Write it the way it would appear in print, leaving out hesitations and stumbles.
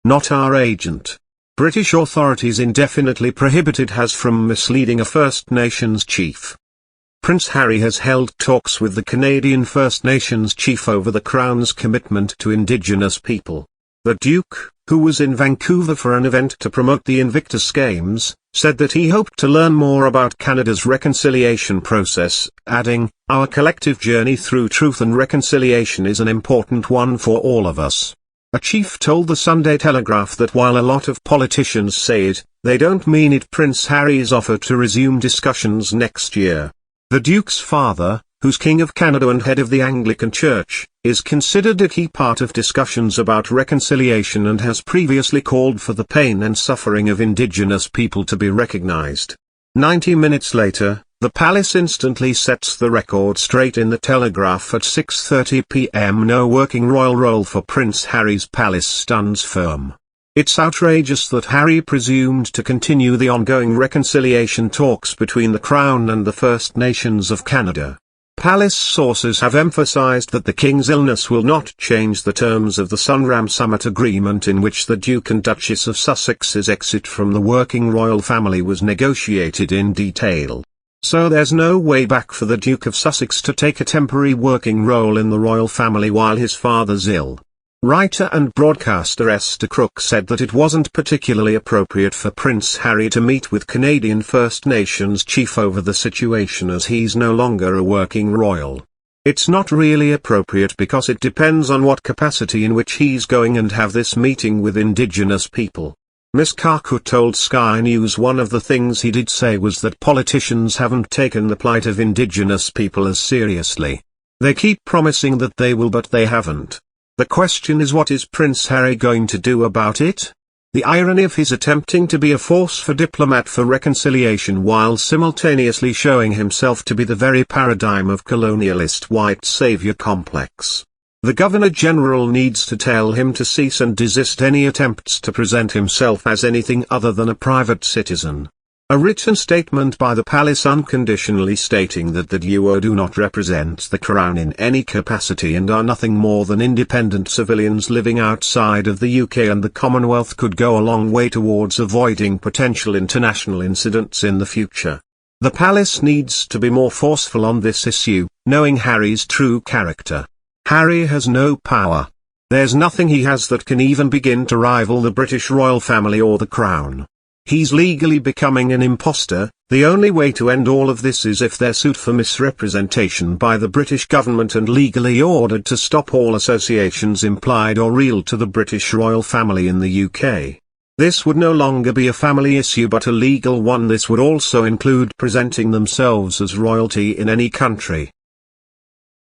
not our agent. British authorities indefinitely prohibited Haz from misleading a First Nations chief. Prince Harry has held talks with the Canadian First Nations chief over the Crown's commitment to Indigenous people. The Duke, who was in Vancouver for an event to promote the Invictus Games, said that he hoped to learn more about Canada's reconciliation process, adding, "Our collective journey through truth and reconciliation is an important one for all of us." A chief told the Sunday Telegraph that while a lot of politicians say it, they don't mean it. Prince Harry's offer to resume discussions next year. The Duke's father, who's King of Canada and head of the Anglican Church, is considered a key part of discussions about reconciliation and has previously called for the pain and suffering of Indigenous people to be recognized. 90 minutes later, the palace instantly sets the record straight in the Telegraph at 6:30 p.m. No working royal role for Prince Harry's palace stuns firm. It's outrageous that Harry presumed to continue the ongoing reconciliation talks between the Crown and the First Nations of Canada. Palace sources have emphasized that the King's illness will not change the terms of the Sunram Summit agreement in which the Duke and Duchess of Sussex's exit from the working royal family was negotiated in detail. So there's no way back for the Duke of Sussex to take a temporary working role in the royal family while his father's ill. Writer and broadcaster Esther Crook said that it wasn't particularly appropriate for Prince Harry to meet with Canadian First Nations chief over the situation as he's no longer a working royal. It's not really appropriate because it depends on what capacity in which he's going and have this meeting with Indigenous people. Ms. Kaku told Sky News one of the things he did say was that politicians haven't taken the plight of Indigenous people as seriously. They keep promising that they will, but they haven't. The question is, what is Prince Harry going to do about it? The irony of his attempting to be a forceful diplomat for reconciliation while simultaneously showing himself to be the very paradigm of colonialist white savior complex. The Governor-General needs to tell him to cease and desist any attempts to present himself as anything other than a private citizen. A written statement by the palace unconditionally stating that the duo do not represent the Crown in any capacity and are nothing more than independent civilians living outside of the UK and the Commonwealth could go a long way towards avoiding potential international incidents in the future. The palace needs to be more forceful on this issue, knowing Harry's true character. Harry has no power. There's nothing he has that can even begin to rival the British royal family or the Crown. He's legally becoming an imposter. The only way to end all of this is if they're sued for misrepresentation by the British government and legally ordered to stop all associations implied or real to the British royal family in the UK. This would no longer be a family issue but a legal one. This would also include presenting themselves as royalty in any country.